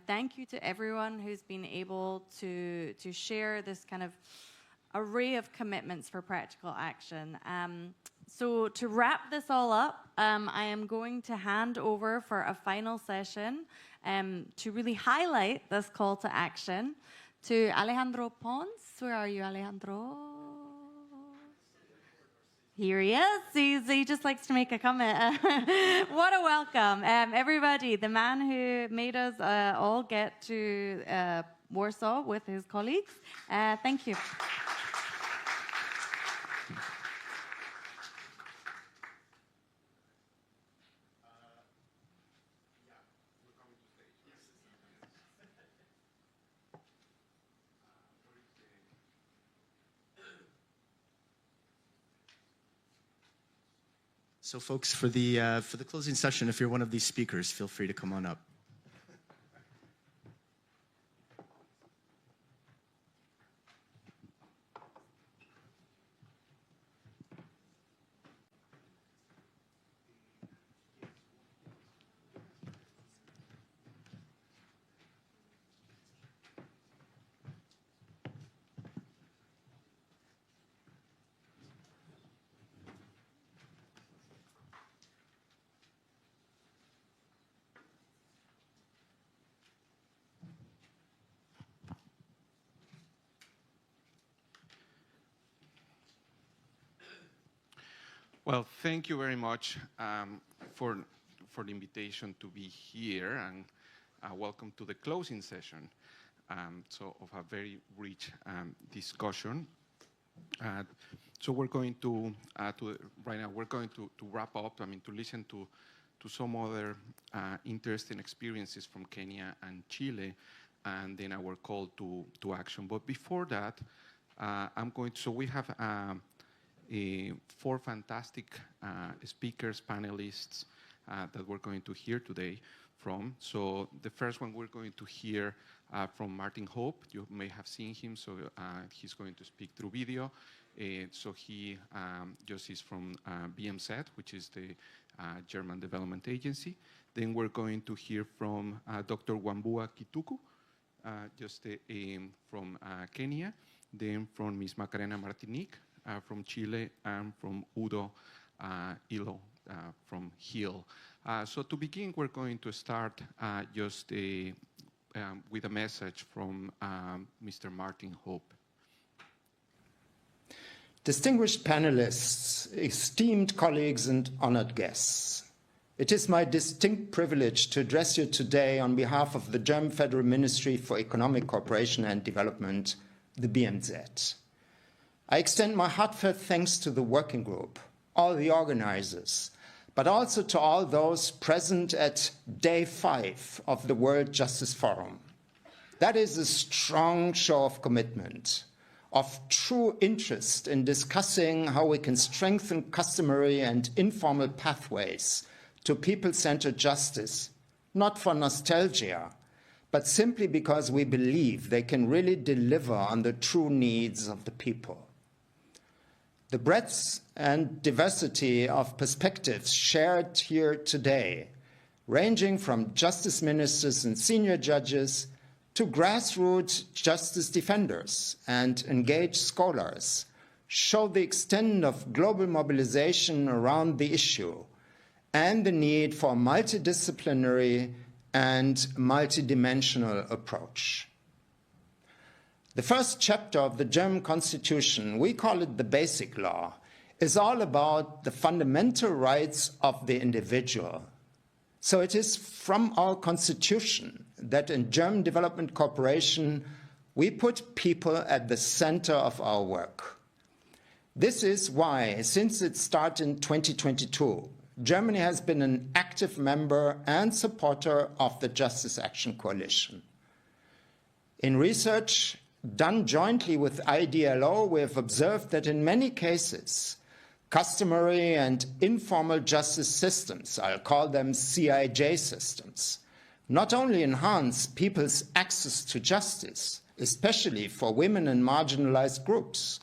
Thank you to everyone who's been able to share this kind of array of commitments for practical action. So to wrap this all up, I am going to hand over for a final session to really highlight this call to action to Alejandro Pons. Where are you, Alejandro? Here he is. He just likes to make a comment. What a welcome. Everybody, the man who made us all get to Warsaw with his colleagues. Thank you. So folks, for the closing session, if you're one of these speakers, feel free to come on up. Well, thank you very much for the invitation to be here, and welcome to the closing session of a very rich discussion. So we're going to right now we're going to wrap up. To listen to some other interesting experiences from Kenya and Chile, and then our call to action. But before that, So we have. 4 fantastic speakers, panelists that we're going to hear today from. So the first one we're going to hear from Martin Hope. You may have seen him, so he's going to speak through video. So he just is from BMZ, which is the German Development Agency. Then we're going to hear from Dr. Wambua Kituku, from Kenya. Then from Ms. Macarena Martinique, from Chile, and from Udo Ilo from HEAL. So to begin, we're going to start with a message from Mr. Martin Hope. Distinguished panelists, esteemed colleagues, and honored guests, it is my distinct privilege to address you today on behalf of the German Federal Ministry for Economic Cooperation and Development, the BMZ. I extend my heartfelt thanks to the working group, all the organizers, but also to all those present at day 5 of the World Justice Forum. That is a strong show of commitment, of true interest in discussing how we can strengthen customary and informal pathways to people-centered justice, not for nostalgia, but simply because we believe they can really deliver on the true needs of the people. The breadth and diversity of perspectives shared here today, ranging from justice ministers and senior judges to grassroots justice defenders and engaged scholars, show the extent of global mobilization around the issue and the need for a multidisciplinary and multidimensional approach. The first chapter of the German Constitution, we call it the Basic Law, is all about the fundamental rights of the individual. So it is from our Constitution that in German development cooperation, we put people at the center of our work. This is why, since its start in 2022, Germany has been an active member and supporter of the Justice Action Coalition. In research done jointly with IDLO, we have observed that in many cases, customary and informal justice systems, I'll call them CIJ systems, not only enhance people's access to justice, especially for women and marginalized groups,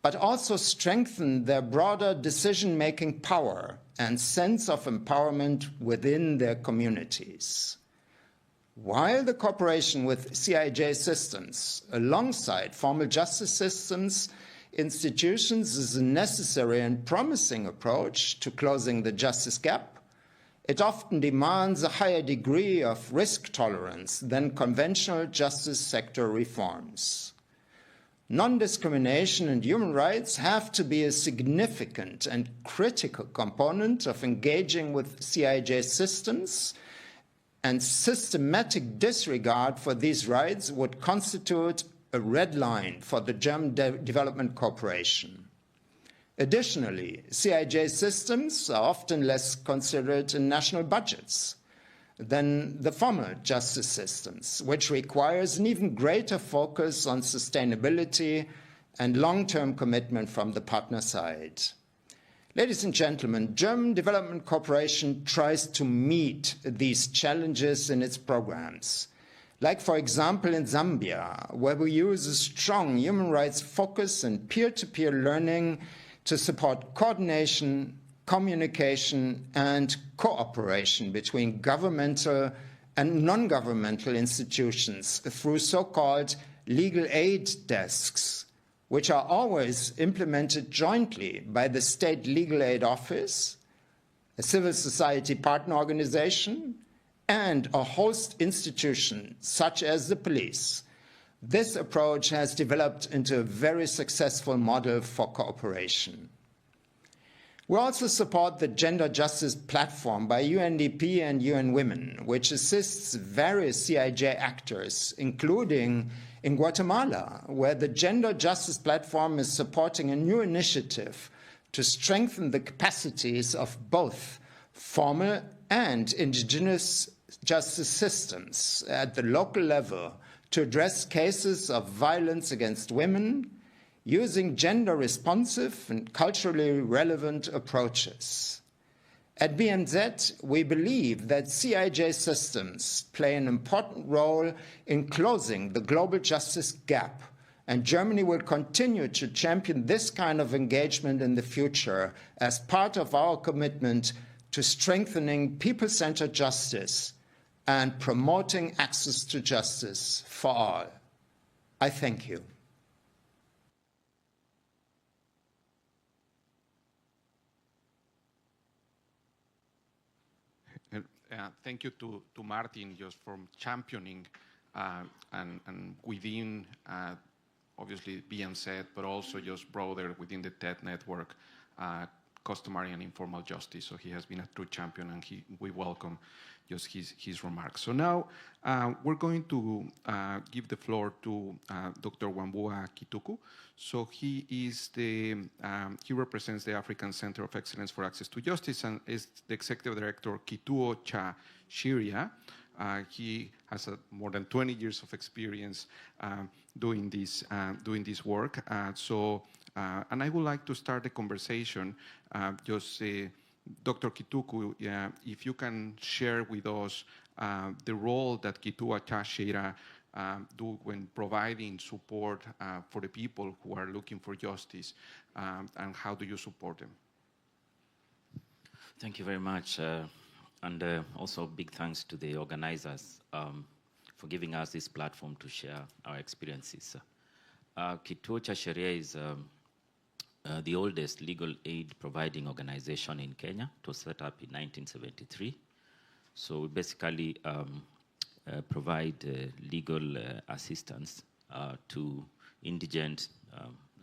but also strengthen their broader decision-making power and sense of empowerment within their communities. While the cooperation with CIJ systems, alongside formal justice systems, institutions is a necessary and promising approach to closing the justice gap, it often demands a higher degree of risk tolerance than conventional justice sector reforms. Non-discrimination and human rights have to be a significant and critical component of engaging with CIJ systems, and systematic disregard for these rights would constitute a red line for the German development cooperation. Additionally, CIJ systems are often less considered in national budgets than the former justice systems, which requires an even greater focus on sustainability and long-term commitment from the partner side. Ladies and gentlemen, German development cooperation tries to meet these challenges in its programs. Like, for example, in Zambia, where we use a strong human rights focus and peer-to-peer learning to support coordination, communication, and cooperation between governmental and non-governmental institutions through so-called legal aid desks, which are always implemented jointly by the State Legal Aid Office, a civil society partner organization, and a host institution such as the police. This approach has developed into a very successful model for cooperation. We also support the Gender Justice Platform by UNDP and UN Women, which assists various CIJ actors, including in Guatemala, where the Gender Justice Platform is supporting a new initiative to strengthen the capacities of both formal and indigenous justice systems at the local level to address cases of violence against women using gender-responsive and culturally relevant approaches. At BMZ, we believe that CIJ systems play an important role in closing the global justice gap, and Germany will continue to champion this kind of engagement in the future as part of our commitment to strengthening people-centered justice and promoting access to justice for all. I thank you. Thank you to Martin just for championing and within obviously BMZ, but also just broader within the TED network, customary and informal justice. So he has been a true champion, and we welcome just his remarks. So now we're going to give the floor to Dr. Wambua Kituku. So he represents the African Center of Excellence for Access to Justice and is the Executive Director Kitua Sheria. He has more than 20 years of experience doing this work. And I would like to start the conversation Dr. Kituku, if you can share with us the role that Kitua Sheria do when providing support for the people who are looking for justice, and how do you support them? Thank you very much. And also big thanks to the organizers for giving us this platform to share our experiences. Kitua Sheria is the oldest legal aid providing organization in Kenya. It was set up in 1973. So we basically provide legal assistance to indigent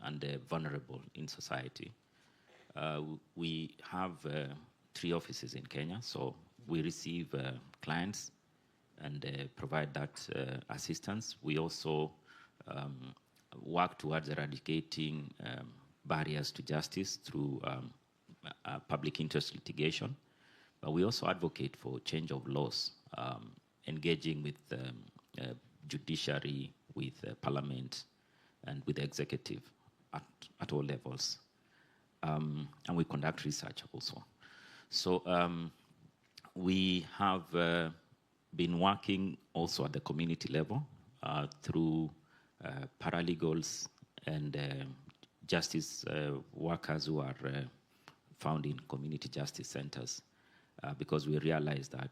and vulnerable in society. We have 3 offices in Kenya, so we receive clients and provide that assistance. We also work towards eradicating barriers to justice through public interest litigation. But we also advocate for change of laws, engaging with judiciary, with parliament, and with the executive at all levels. And we conduct research also. So we have been working also at the community level through paralegals and justice workers who are found in community justice centers, because we realize that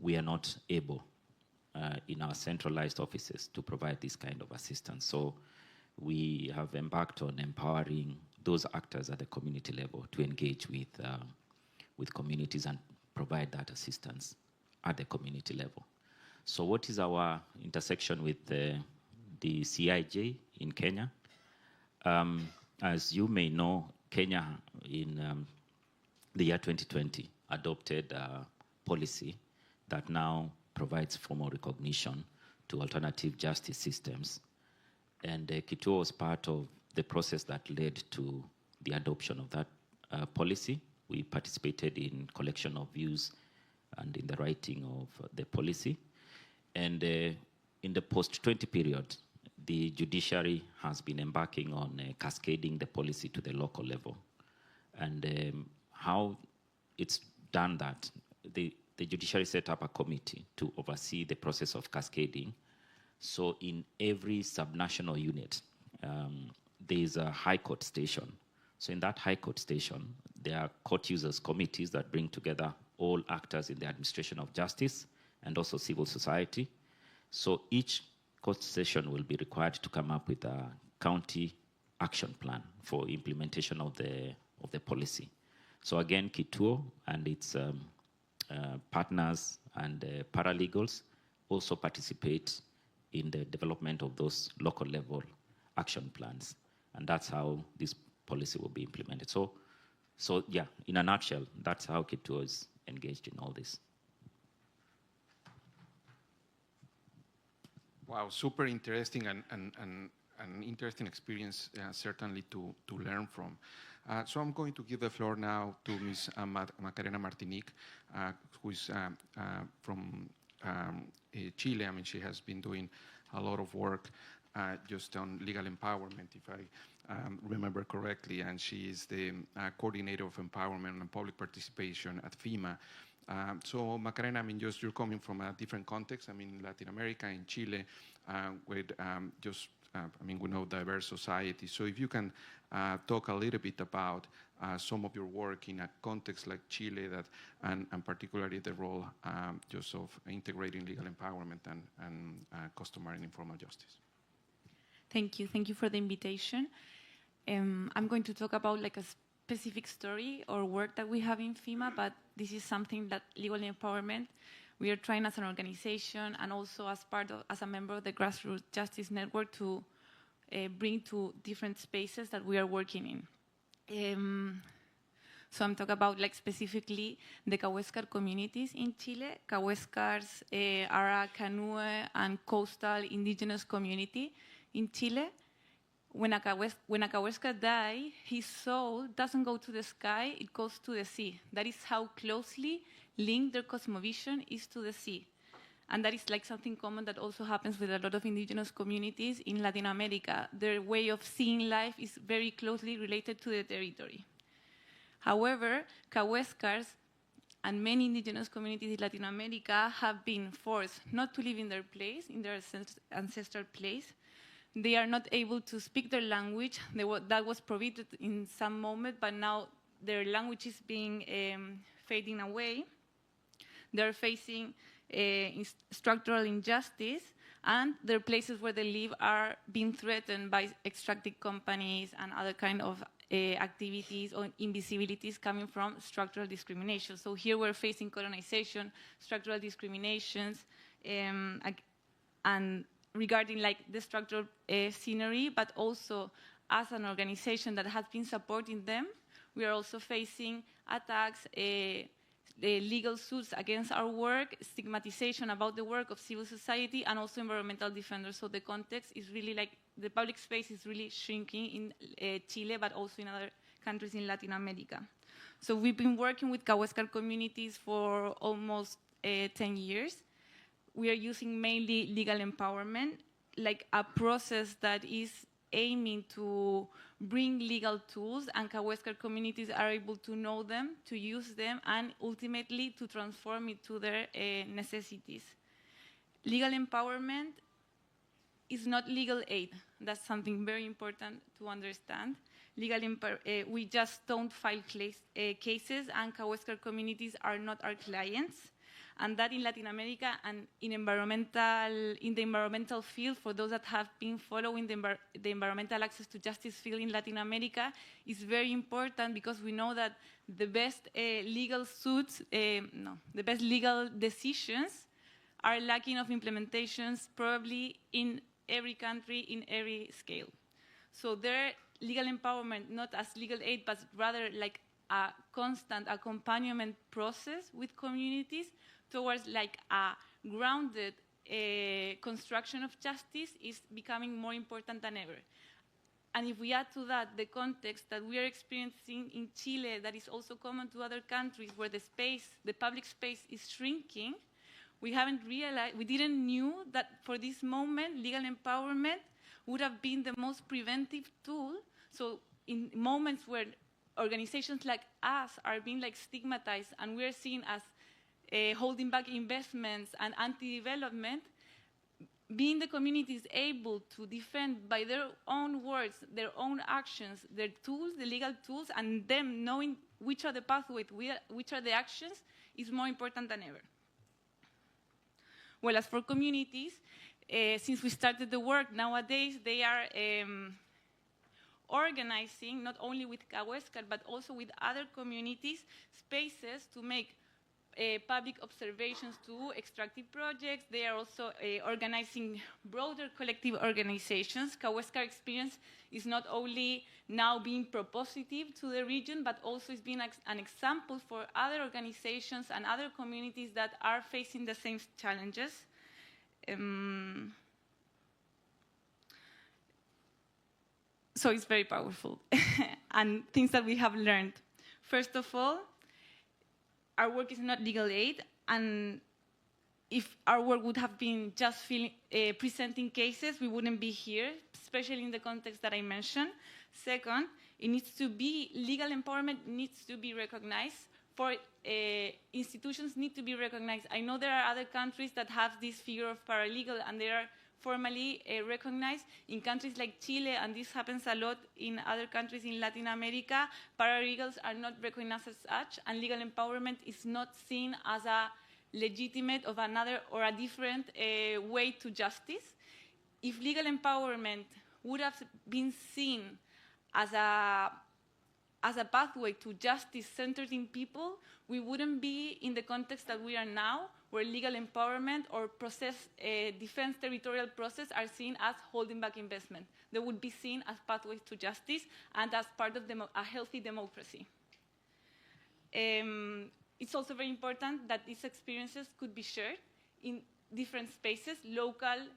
we are not able in our centralized offices to provide this kind of assistance. So we have embarked on empowering those actors at the community level to engage with communities and provide that assistance at the community level. So what is our intersection with the CIJ in Kenya? As you may know, Kenya in the year 2020 adopted a policy that now provides formal recognition to alternative justice systems. And Kitua was part of the process that led to the adoption of that policy. We participated in collection of views and in the writing of the policy. And in the post-20 period, the judiciary has been embarking on cascading the policy to the local level. And how it's done that, the judiciary set up a committee to oversee the process of cascading. So in every subnational unit, there is a high court station. So in that high court station, there are court users committees that bring together all actors in the administration of justice and also civil society. So each court session will be required to come up with a county action plan for implementation of the policy. So again, Kitua and its partners and paralegals also participate in the development of those local level action plans. And that's how this policy will be implemented. So yeah, in a nutshell, that's how Kitua is engaged in all this. Wow, super interesting and an interesting experience, certainly to learn from. So I'm going to give the floor now to Ms. Macarena Martinique, who is from Chile. I mean, she has been doing a lot of work just on legal empowerment, if I remember correctly, and she is the coordinator of empowerment and public participation at FEMA. So Macarena, I mean, just you're coming from a different context. I mean, Latin America, in Chile, with I mean, we know diverse society. So if you can talk a little bit about some of your work in a context like Chile, and particularly the role just of integrating legal empowerment and customary and informal justice. Thank you for the invitation. I'm going to talk about like a specific story or work that we have in FEMA, but this is something that legal empowerment we are trying as an organization and also as a member of the Grassroots Justice Network to bring to different spaces that we are working in. So I'm talking about like specifically the Cahuéscar communities in Chile. Cahuéscars are a canoe and coastal indigenous community in Chile. When a Cahuéscar dies, his soul doesn't go to the sky, it goes to the sea. That is how closely linked their cosmovision is to the sea. And that is like something common that also happens with a lot of indigenous communities in Latin America. Their way of seeing life is very closely related to the territory. However, Cahuéscars and many indigenous communities in Latin America have been forced not to live in their place, in their ancestral place. They are not able to speak their language. That was prohibited in some moment, but now their language is being fading away. They're facing structural injustice, and their places where they live are being threatened by extractive companies and other kind of activities or invisibilities coming from structural discrimination. So here we're facing colonization, structural discriminations, and regarding like the structural scenery, but also as an organization that has been supporting them, we are also facing attacks, legal suits against our work, stigmatization about the work of civil society, and also environmental defenders. So the context is really like, the public space is really shrinking in Chile, but also in other countries in Latin America. So we've been working with Cahuéscar communities for almost 10 years. We are using mainly legal empowerment, like a process that is aiming to bring legal tools, and Cahuéscar communities are able to know them, to use them, and ultimately to transform it to their necessities. Legal empowerment is not legal aid. That's something very important to understand. We just don't file cases, and Cahuéscar communities are not our clients. and that in Latin America and in the environmental field, for those that have been following the environmental access to justice field in Latin America, is very important because we know that the best legal suits, the best legal decisions are lacking of implementations probably in every country, in every scale. So their legal empowerment, not as legal aid, but rather like a constant accompaniment process with communities towards like a grounded construction of justice is becoming more important than ever. And if we add to that the context that we are experiencing in Chile that is also common to other countries where the public space is shrinking, we didn't knew that for this moment, legal empowerment would have been the most preventive tool. So in moments where organizations like us are being like stigmatized and we're seen as holding back investments and anti-development, being the communities able to defend by their own words, their own actions, their tools, the legal tools, and them knowing which are the pathways, which are the actions, is more important than ever. Well, as for communities, since we started the work, nowadays they are organizing, not only with Cahuéscar, but also with other communities, spaces to make public observations to extractive projects. They are also organizing broader collective organizations. Cahuéscar experience is not only now being propositive to the region, but also is being an example for other organizations and other communities that are facing the same challenges. So it's very powerful. And things that we have learned. First of all, our work is not legal aid, and if our work would have been just presenting cases, we wouldn't be here, especially in the context that I mentioned. Second, legal empowerment needs to be recognized. Institutions need to be recognized. I know there are other countries that have this figure of paralegal, and they are formally recognized. In countries like Chile, and this happens a lot in other countries in Latin America, paralegals are not recognized as such, and legal empowerment is not seen as a legitimate of another or a different way to justice. If legal empowerment would have been seen as a pathway to justice centered in people, we wouldn't be in the context that we are now, where legal empowerment or defense territorial process are seen as holding back investment. They would be seen as pathways to justice and as part of a healthy democracy. It's also very important that these experiences could be shared in different spaces, local,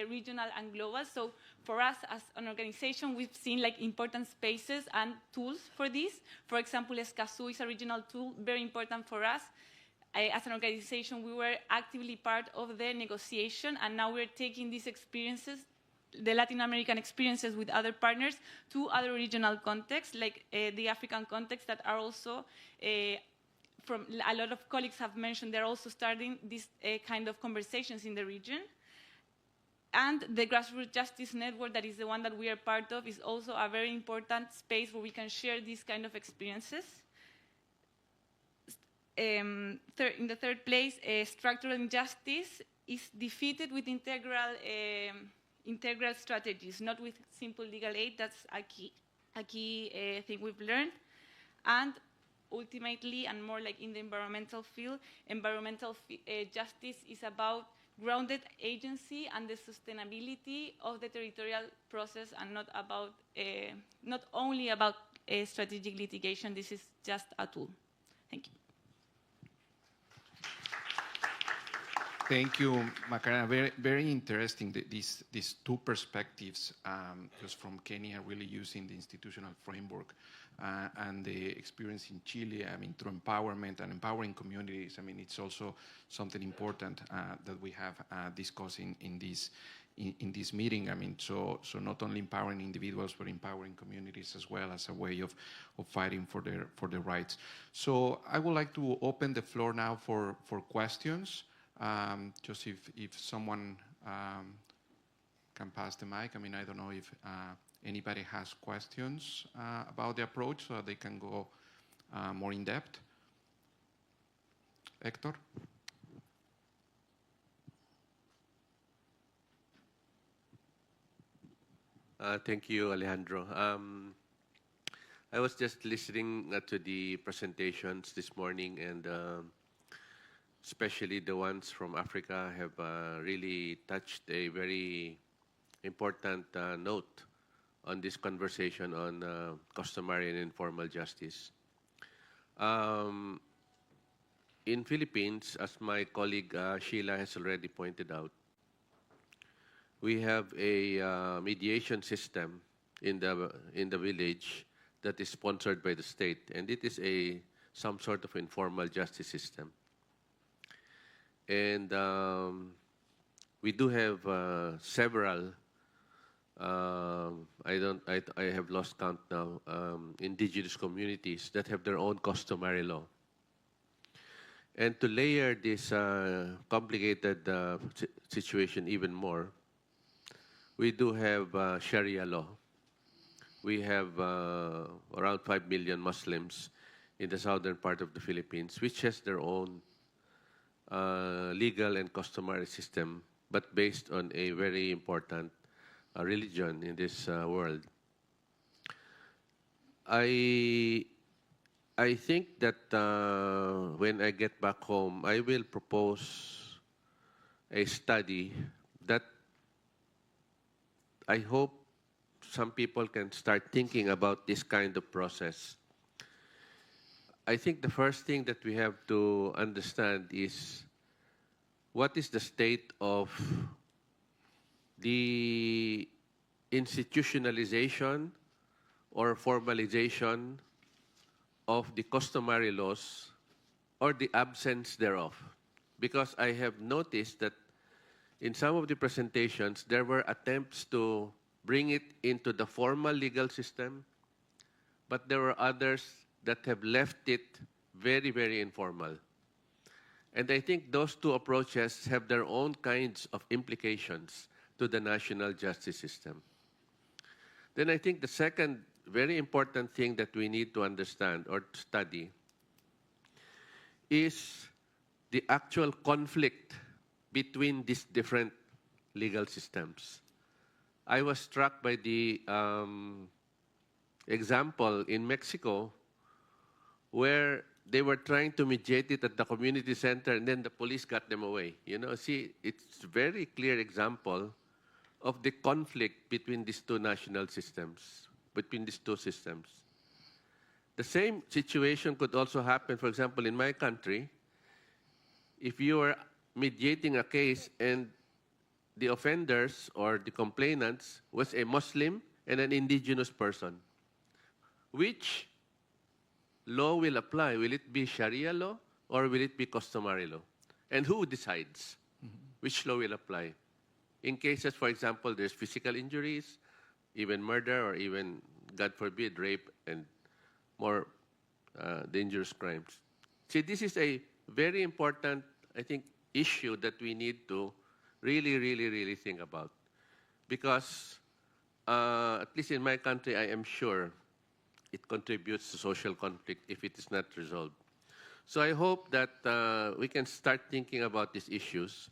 regional, and global. So for us as an organization, we've seen like important spaces and tools for this. For example, Escazú is a regional tool, very important for us. As an organization, we were actively part of the negotiation, and now we're taking these experiences, the Latin American experiences with other partners, to other regional contexts, like the African context, that are also, from a lot of colleagues have mentioned, they're also starting this kind of conversations in the region. And the Grassroots Justice Network, that is the one that we are part of, is also a very important space where we can share these kind of experiences. In the third place, structural injustice is defeated with integral strategies, not with simple legal aid. That's a key thing we've learned. And ultimately, and more like in the environmental field, justice is about grounded agency and the sustainability of the territorial process, and not only about strategic litigation. This is just a tool. Thank you. Thank you, Macarena. Very, very interesting, these two perspectives, just from Kenya, really using the institutional framework and the experience in Chile, I mean, through empowerment and empowering communities. I mean, it's also something important that we have discussed in this meeting. I mean, so not only empowering individuals, but empowering communities as well, as a way of fighting for their rights. So I would like to open the floor now for questions. Just if someone can pass the mic. I mean, I don't know if anybody has questions about the approach, so they can go more in depth. Hector? Thank you, Alejandro. I was just listening to the presentations this morning, and especially the ones from Africa have really touched a very important note on this conversation on customary and informal justice. In Philippines, as my colleague Sheila has already pointed out, we have a mediation system in the village that is sponsored by the state, and it is some sort of informal justice system. And we do have several. I have lost count now. Indigenous communities that have their own customary law. And to layer this complicated situation even more, we do have Sharia law. We have around 5 million Muslims in the southern part of the Philippines, which has their own legal and customary system, but based on a very important religion in this world. I think that when I get back home, I will propose a study that I hope some people can start thinking about this kind of process. I think the first thing that we have to understand is what is the state of the institutionalization or formalization of the customary laws or the absence thereof. Because I have noticed that in some of the presentations, there were attempts to bring it into the formal legal system, but there were others that have left it very, very informal. And I think those two approaches have their own kinds of implications to the national justice system. Then I think the second very important thing that we need to understand or study is the actual conflict between these different legal systems. I was struck by the example in Mexico where they were trying to mediate it at the community center and then the police got them away. You know, see, it's a very clear example of the conflict between these two national systems, between these two systems. The same situation could also happen, for example, in my country. If you are mediating a case and the offenders or the complainants was a Muslim and an indigenous person, which law will apply? Will it be Sharia law or will it be customary law? And who decides which law will apply? In cases, for example, there's physical injuries, even murder, or even, God forbid, rape and more dangerous crimes. See, this is a very important, I think, issue that we need to really think about. Because, at least in my country, I am sure it contributes to social conflict if it is not resolved. So I hope that we can start thinking about these issues,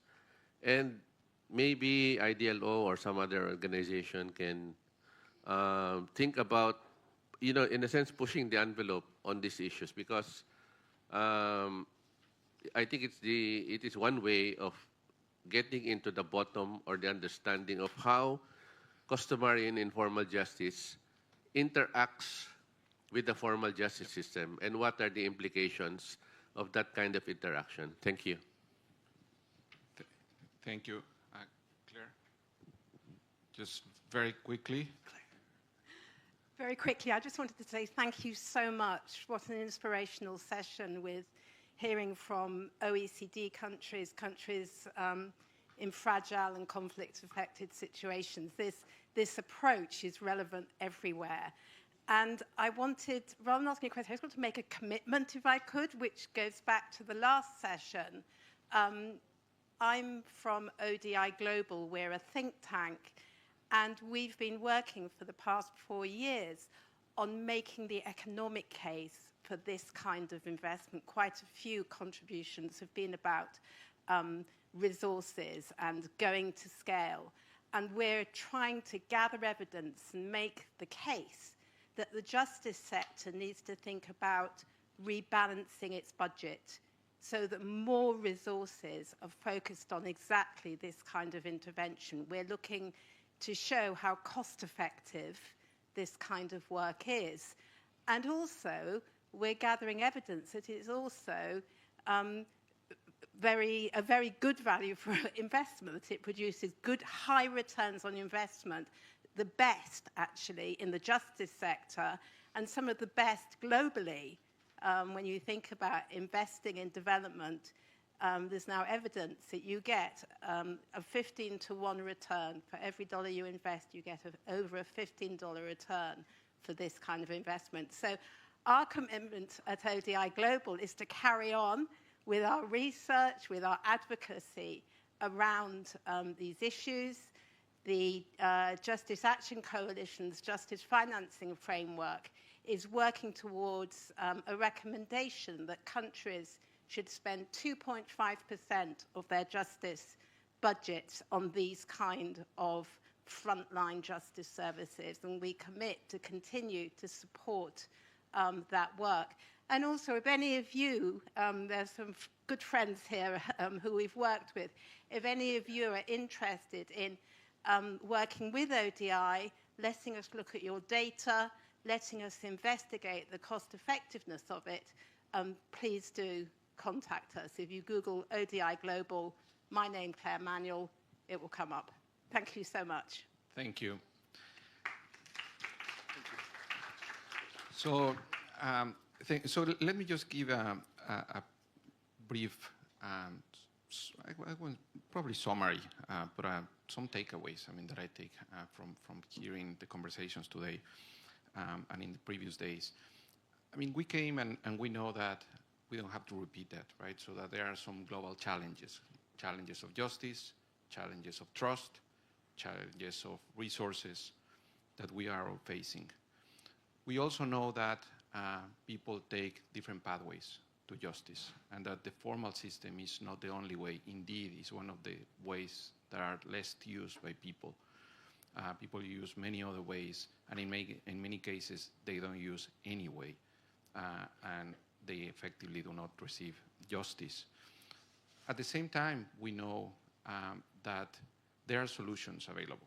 and maybe IDLO or some other organization can think about, you know, in a sense, pushing the envelope on these issues, because I think it is one way of getting into the bottom or the understanding of how customary and informal justice interacts with the formal justice system and what are the implications of that kind of interaction. Thank you. Thank you. Claire? Just very quickly. Very quickly, I just wanted to say thank you so much. What an inspirational session with hearing from OECD countries, in fragile and conflict-affected situations. This approach is relevant everywhere. And I wanted, rather than asking a question, I just want to make a commitment, if I could, which goes back to the last session. I'm from ODI Global. We're a think tank. And we've been working for the past 4 years on making the economic case for this kind of investment. Quite a few contributions have been about resources and going to scale. and we're trying to gather evidence and make the case that the justice sector needs to think about rebalancing its budget so that more resources are focused on exactly this kind of intervention. We're looking to show how cost-effective this kind of work is. And also, we're gathering evidence that it is also a very good value for investment, that it produces good high returns on investment, the best, actually, in the justice sector, and some of the best globally. When you think about investing in development, there's now evidence that you get a 15-to-1 return. For every dollar you invest, you get over a $15 return for this kind of investment. So our commitment at ODI Global is to carry on with our research, with our advocacy around these issues. The Justice Action Coalition's Justice Financing Framework is working towards a recommendation that countries should spend 2.5% of their justice budgets on these kind of frontline justice services, and we commit to continue to support that work. And also, if any of you, there's some good friends here who we've worked with, if any of you are interested in working with ODI, letting us look at your data, letting us investigate the cost effectiveness of it, please do contact us. If you Google ODI Global, my name, Claire Manuel, it will come up. Thank you so much. Thank you. So, let me just give a brief, probably summary, but some takeaways. That I take from hearing the conversations today and in the previous days. We came and we know that we don't have to repeat that, right? So that there are some global challenges of justice, challenges of trust, challenges of resources that we are all facing. We also know that people take different pathways to justice, and that the formal system is not the only way. Indeed, it's one of the ways that are less used by people. People use many other ways, and in many cases, they don't use any way, and they effectively do not receive justice. At the same time, we know that there are solutions available.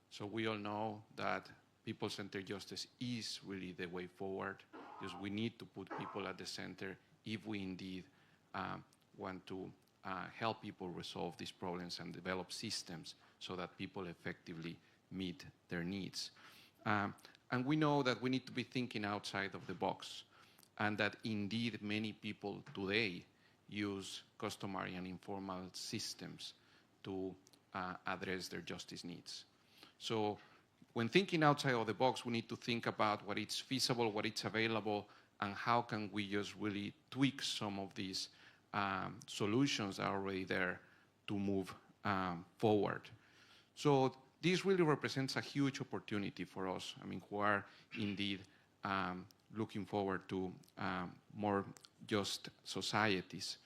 So we all know that people-centered justice is really the way forward, because we need to put people at the center if we indeed want to help people resolve these problems and develop systems so that people effectively meet their needs. And we know that we need to be thinking outside of the box, and that indeed many people today use customary and informal systems to address their justice needs. So when thinking outside of the box, we need to think about what is feasible, what is available, and how can we just really tweak some of these solutions that are already there to move forward. So this really represents a huge opportunity for us, who are indeed looking forward to more just societies.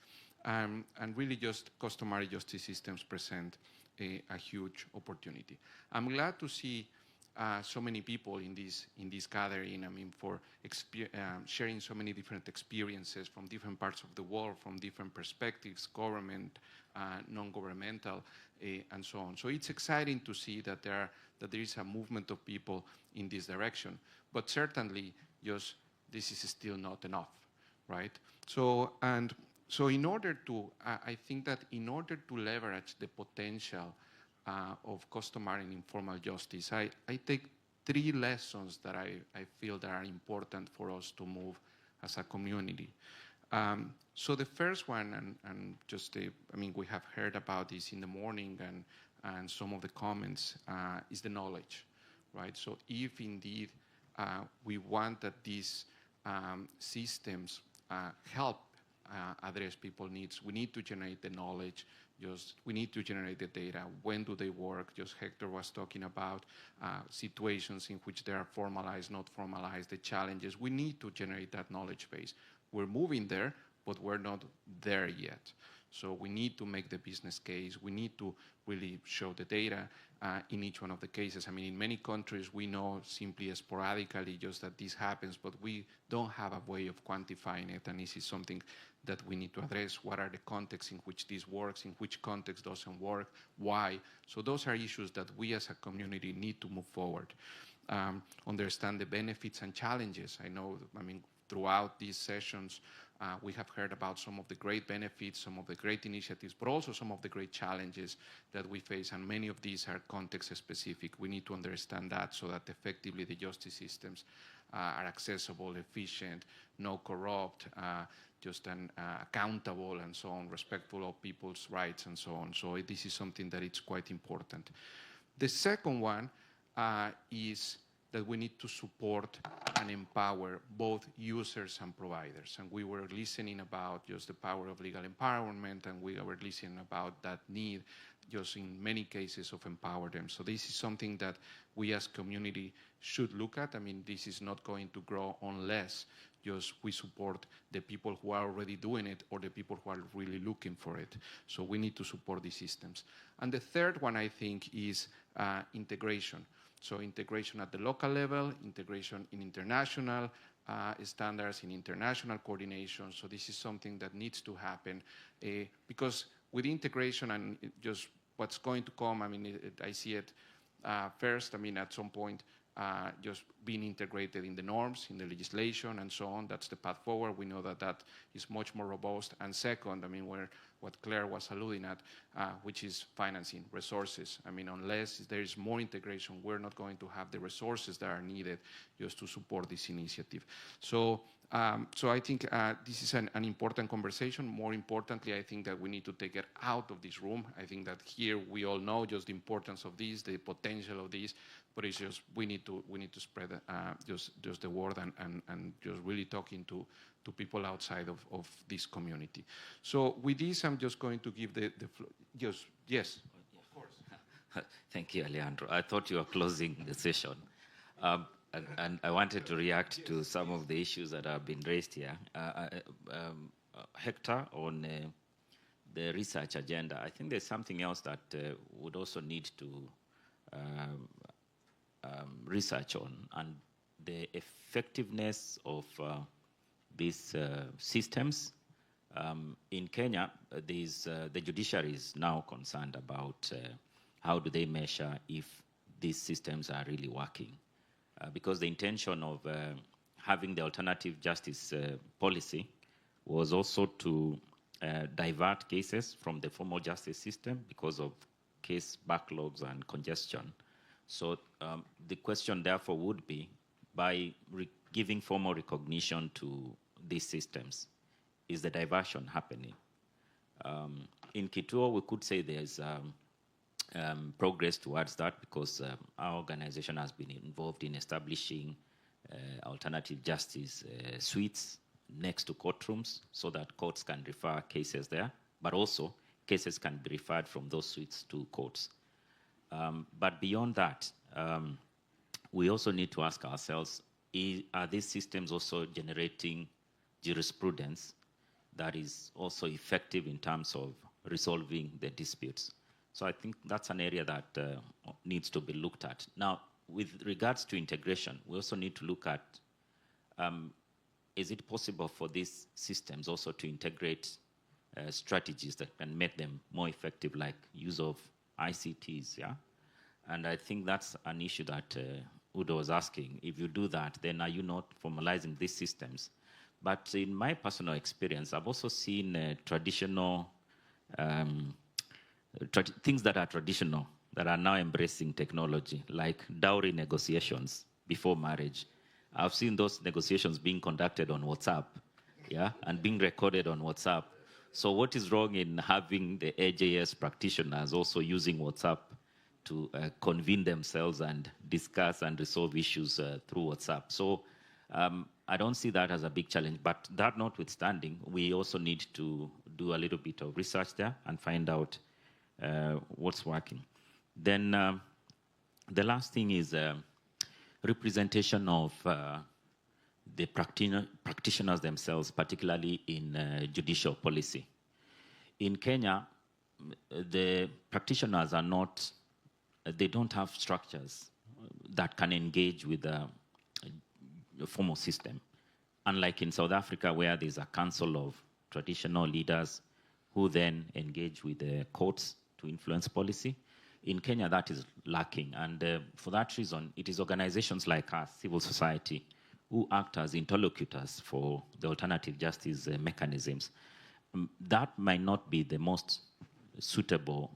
And really just customary justice systems present a huge opportunity. I'm glad to see so many people in this gathering, for sharing so many different experiences from different parts of the world, from different perspectives, government, non-governmental, and so on. So it's exciting to see that there is a movement of people in this direction. But certainly, just this is still not enough, right? So in order to, I think that in order to leverage the potential of customary and informal justice, I take three lessons that I feel that are important for us to move as a community. So the first one, and just we have heard about this in the morning and some of the comments, is the knowledge, right? So if indeed we want that these systems help address people's needs, we need to generate the knowledge. We need to generate the data. When do they work? Just Hector was talking about situations in which they are formalized, not formalized, the challenges. We need to generate that knowledge base. We're moving there, but we're not there yet. So we need to make the business case. We need to really show the data in each one of the cases. I mean, in many countries, we know simply sporadically just that this happens, but we don't have a way of quantifying it, and this is something that we need to address. What are the contexts in which this works, in which context doesn't work, why? So those are issues that we as a community need to move forward. Understand the benefits and challenges. I know, I mean, throughout these sessions, we have heard about some of the great benefits, some of the great initiatives, but also some of the great challenges that we face, and many of these are context-specific. We need to understand that so that effectively the justice systems are accessible, efficient, no corrupt, just accountable, and so on, respectful of people's rights, and so on. So this is something that is quite important. The second one is that we need to support and empower both users and providers. And we were listening about just the power of legal empowerment, and we were listening about that need just in many cases of empower them. So this is something that we as community should look at. I mean, this is not going to grow unless just we support the people who are already doing it or the people who are really looking for it. So we need to support these systems. And the third one, I think, is integration. So integration at the local level, integration in international standards, in international coordination. So this is something that needs to happen because with integration and just what's going to come, I mean, I see it first, I mean, at some point, just being integrated in the norms, in the legislation, and so on. That's the path forward. We know that that is much more robust. And second, I mean, what Claire was alluding at, which is financing, resources. I mean, unless there is more integration, we're not going to have the resources that are needed just to support this initiative. So I think this is an important conversation. More importantly, I think that we need to take it out of this room. I think that here we all know just the importance of this, the potential of this, but it's just we need to spread just the word and just really talking to people outside of this community. So with this, I'm just going to give the floor. Yes. Of course. Thank you, Alejandro. I thought you were closing the session. And I wanted to react to some of the issues that have been raised here. Hector, on the research agenda, I think there's something else that would also need to research on, and the effectiveness of these systems. In Kenya, the judiciary is now concerned about how do they measure if these systems are really working. Because the intention of having the alternative justice policy was also to divert cases from the formal justice system because of case backlogs and congestion. So the question therefore would be, by giving formal recognition to these systems, is the diversion happening? In Kitua, we could say there's progress towards that because our organization has been involved in establishing alternative justice suites next to courtrooms so that courts can refer cases there, but also cases can be referred from those suites to courts. But beyond that, we also need to ask ourselves, are these systems also generating jurisprudence that is also effective in terms of resolving the disputes? So I think that's an area that needs to be looked at. Now, with regards to integration, we also need to look at, is it possible for these systems also to integrate strategies that can make them more effective, like use of ICTs, yeah? And I think that's an issue that Udo was asking. If you do that, then are you not formalizing these systems? But in my personal experience, I've also seen traditional things that are traditional that are now embracing technology, like dowry negotiations before marriage. I've seen those negotiations being conducted on WhatsApp, yeah, and being recorded on WhatsApp. So what is wrong in having the AJS practitioners also using WhatsApp to convene themselves and discuss and resolve issues through WhatsApp? So I don't see that as a big challenge, but that notwithstanding, we also need to do a little bit of research there and find out what's working. Then the last thing is representation of the practitioners themselves, particularly in judicial policy. in Kenya, the practitioners are not, they don't have structures that can engage with a formal system. Unlike in South Africa, where there's a council of traditional leaders who then engage with the courts to influence policy. In Kenya, that is lacking. And for that reason, it is organizations like us, civil society, who act as interlocutors for the alternative justice mechanisms. That might not be the most suitable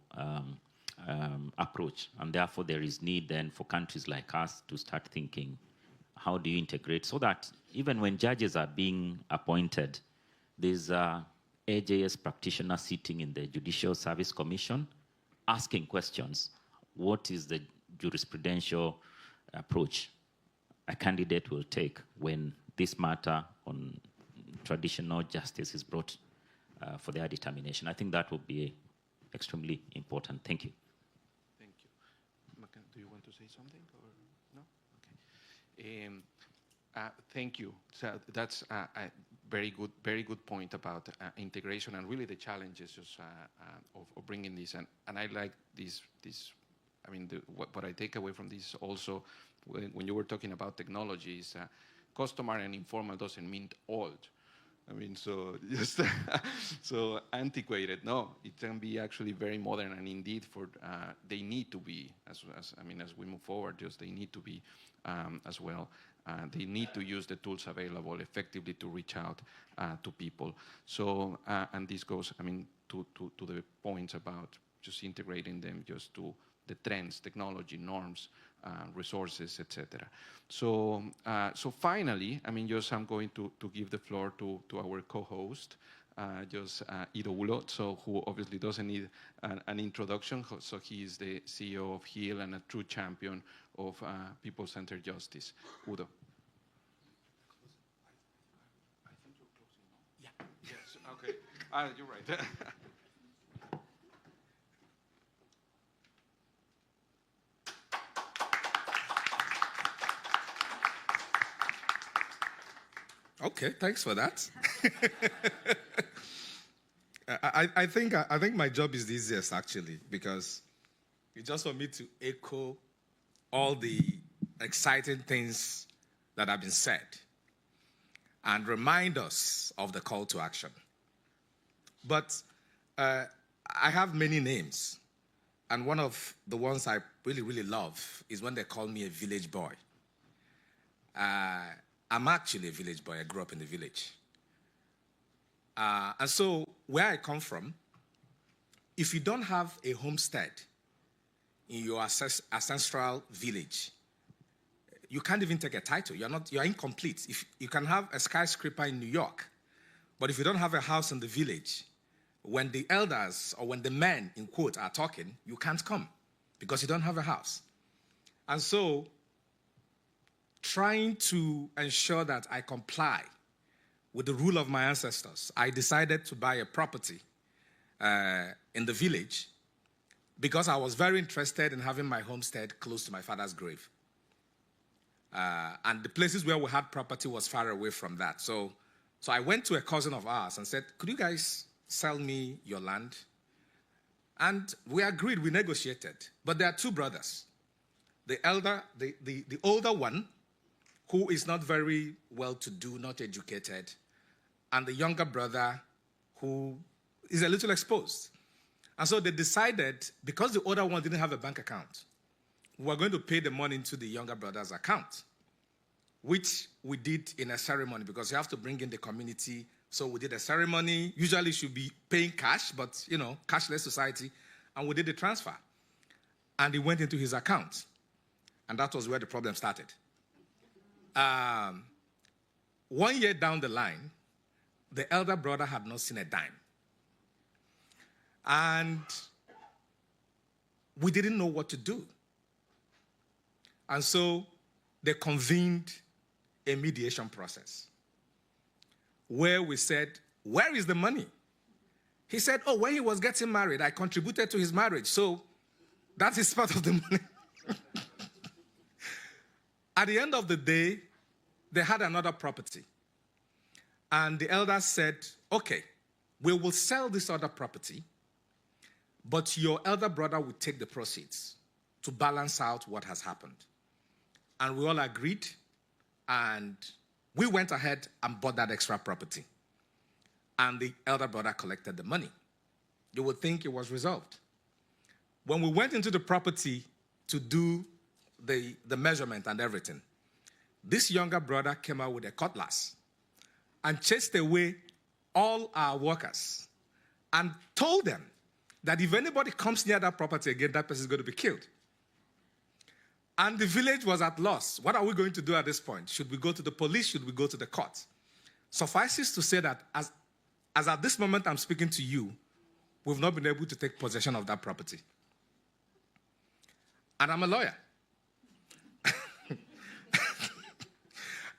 approach. And therefore, there is need then for countries like us to start thinking, how do you integrate so that even when judges are being appointed, there's a AJS practitioner sitting in the Judicial Service Commission asking questions. What is the jurisprudential approach a candidate will take when this matter on traditional justice is brought for their determination? I think that would be extremely important. Thank you. Thank you. Do you want to say something or no? Okay. Thank you. So that's a very good point about integration and really the challenges just, of bringing this. And I like this. I mean, what I take away from this also, when you were talking about technology, is customary and informal doesn't mean old. I mean, so just so antiquated. No, it can be actually very modern, and indeed, for they need to be as we move forward. Just they need to be as well. They need to use the tools available effectively to reach out to people. So, and this goes, I mean, to the points about just integrating them just to the trends, technology, norms, resources, etc. So, so finally, I mean, just I'm going to give the floor to our co-host, Ido Ulo, so who obviously doesn't need an introduction. So he is the CEO of HEAL and a true champion of people-centered justice. Udo. I think you're closing, no? Yeah. Yes. Okay. You're right. Okay, thanks for that. I think my job is the easiest, actually, because it's just for me to echo all the exciting things that have been said and remind us of the call to action. But I have many names, and one of the ones I really, really love is when they call me a village boy. I'm actually a village boy. I grew up in the village. And so where I come from, if you don't have a homestead in your ancestral village, you can't even take a title. You're incomplete. If you can have a skyscraper in New York, but if you don't have a house in the village, when the elders or when the men, in quote, are talking, you can't come because you don't have a house. And so trying to ensure that I comply with the rule of my ancestors, I decided to buy a property in the village because I was very interested in having my homestead close to my father's grave. And the places where we had property was far away from that. So I went to a cousin of ours and said, could you guys sell me your land? And we agreed, we negotiated. But there are two brothers. The older one, who is not very well-to-do, not educated, and the younger brother who is a little exposed. And so they decided, because the older one didn't have a bank account, we were going to pay the money into the younger brother's account, which we did in a ceremony because you have to bring in the community. So we did a ceremony. Usually should be paying cash, but, you know, cashless society. And we did the transfer. And it went into his account. And that was where the problem started. 1 year down the line, the elder brother had not seen a dime. And we didn't know what to do. And so they convened a mediation process where we said, where is the money? He said, oh, when he was getting married, I contributed to his marriage, so that is part of the money. At the end of the day, they had another property. And the elders said, okay, we will sell this other property, but your elder brother will take the proceeds to balance out what has happened. And we all agreed, and we went ahead and bought that extra property. And the elder brother collected the money. You would think it was resolved. When we went into the property to do the measurement and everything, this younger brother came out with a cutlass and chased away all our workers and told them that if anybody comes near that property again, that person is going to be killed. And the village was at loss. What are we going to do at this point? Should we go to the police? Should we go to the court? Suffices to say that as at this moment I'm speaking to you, we've not been able to take possession of that property. And I'm a lawyer.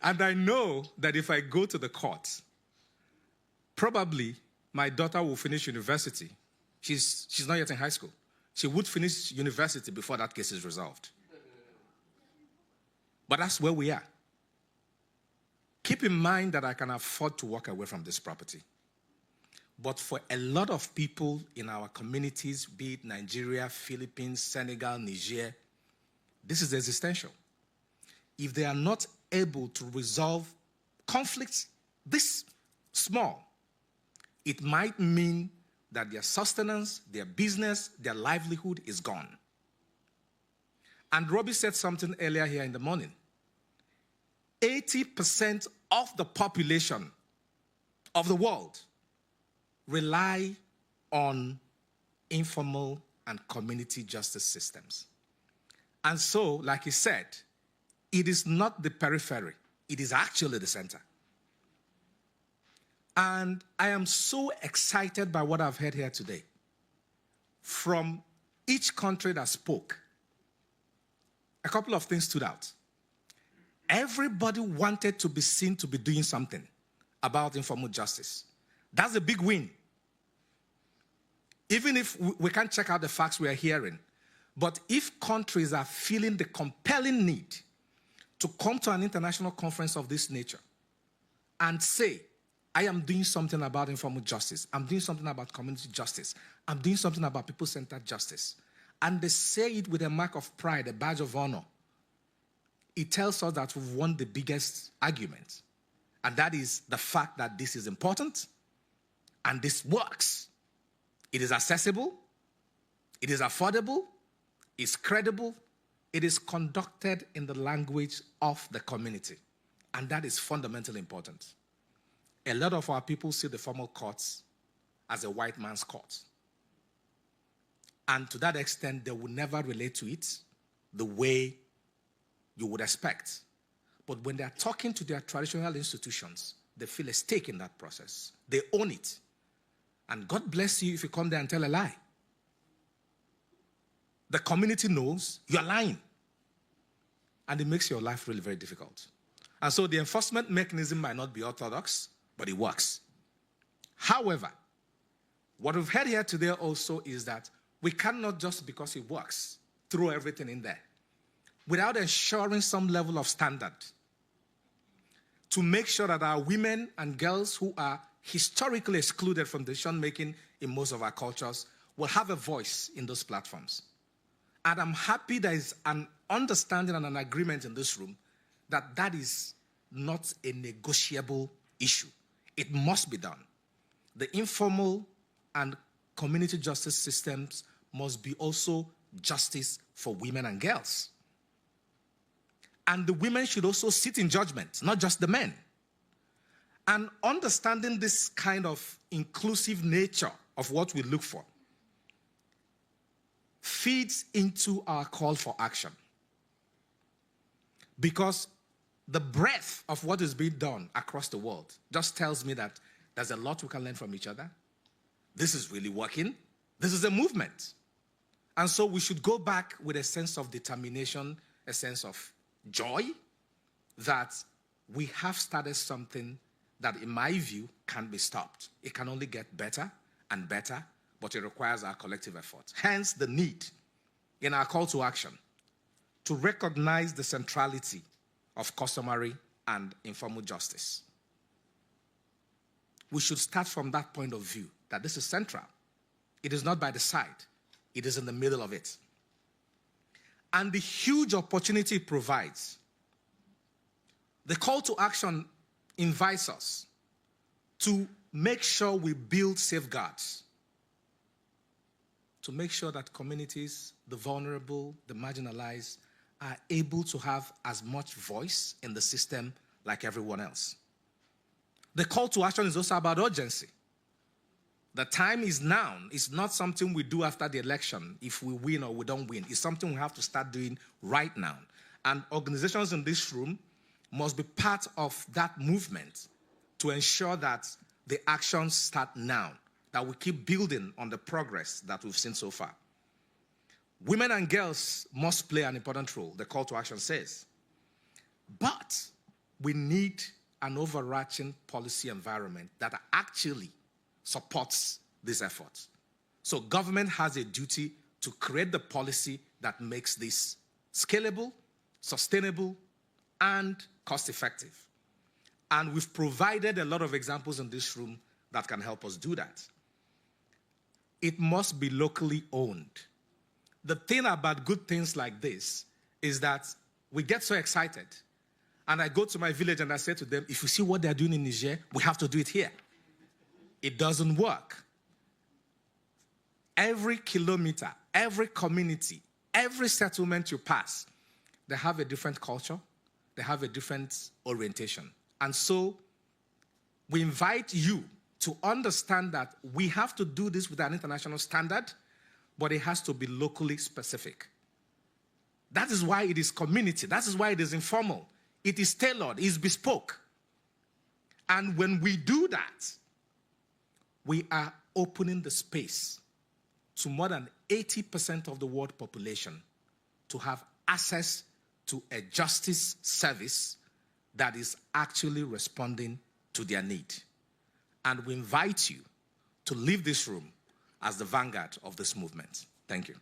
And I know that if I go to the court, probably my daughter will finish university. She's not yet in high school. She would finish university before that case is resolved. But that's where we are. Keep in mind that I can afford to walk away from this property. But for a lot of people in our communities, be it Nigeria, Philippines, Senegal, Niger, this is existential. If they are not able to resolve conflicts this small, it might mean that their sustenance, their business, their livelihood is gone. And Robbie said something earlier here in the morning. 80% of the population of the world rely on informal and community justice systems. And so, like he said, it is not the periphery. It is actually the center. And I am so excited by what I've heard here today. From each country that spoke, a couple of things stood out. Everybody wanted to be seen to be doing something about informal justice. That's a big win. Even if we can't check out the facts we are hearing, but if countries are feeling the compelling need to come to an international conference of this nature and say, I am doing something about informal justice, I'm doing something about community justice, I'm doing something about people-centered justice, and they say it with a mark of pride, a badge of honor, it tells us that we've won the biggest argument. And that is the fact that this is important and this works. It is accessible, it is affordable, it's credible, it is conducted in the language of the community. And that is fundamentally important. A lot of our people see the formal courts as a white man's court. And to that extent, they will never relate to it the way you would expect. But when they are talking to their traditional institutions, they feel a stake in that process. They own it. And God bless you if you come there and tell a lie. The community knows you're lying. And it makes your life really very difficult. And so the enforcement mechanism might not be orthodox, but it works. However, what we've heard here today also is that we cannot just because it works, throw everything in there without ensuring some level of standard to make sure that our women and girls who are historically excluded from decision-making in most of our cultures will have a voice in those platforms. And I'm happy there is an understanding and an agreement in this room that that is not a negotiable issue. It must be done. The informal and community justice systems must be also justice for women and girls. And the women should also sit in judgment, not just the men. And understanding this kind of inclusive nature of what we look for feeds into our call for action. Because the breadth of what is being done across the world just tells me that there's a lot we can learn from each other. This is really working. This is a movement. And so we should go back with a sense of determination, a sense of joy that we have started something that, in my view, can't be stopped. It can only get better and better, but it requires our collective effort. Hence the need in our call to action to recognize the centrality of customary and informal justice. we should start from that point of view, that this is central. It is not by the side. It is in the middle of it. And the huge opportunity it provides. The call to action invites us to make sure we build safeguards, to make sure that communities, the vulnerable, the marginalized, are able to have as much voice in the system like everyone else. The call to action is also about urgency. The time is now. It's not something we do after the election if we win or we don't win. It's something we have to start doing right now. And organizations in this room must be part of that movement to ensure that the actions start now, that we keep building on the progress that we've seen so far. Women and girls must play an important role, the call to action says. But we need an overarching policy environment that actually supports these efforts. So government has a duty to create the policy that makes this scalable, sustainable, and cost-effective. And we've provided a lot of examples in this room that can help us do that. It must be locally owned. The thing about good things like this is that we get so excited. And I go to my village and I say to them, if you see what they're doing in Niger, we have to do it here. It doesn't work. Every kilometer, every community, every settlement you pass, they have a different culture, they have a different orientation. And so we invite you to understand that we have to do this with an international standard, but it has to be locally specific. That is why it is community. That is why it is informal. It is tailored, it is bespoke. And when we do that, we are opening the space to more than 80% of the world population to have access to a justice service that is actually responding to their need. And we invite you to leave this room as the vanguard of this movement. Thank you.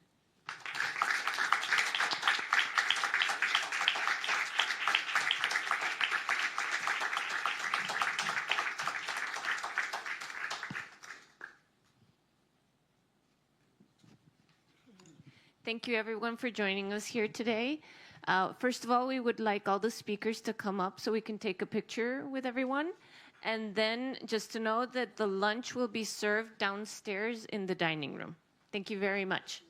Thank you, everyone, for joining us here today. First of all, we would like all the speakers to come up so we can take a picture with everyone. And then just to know that the lunch will be served downstairs in the dining room. Thank you very much.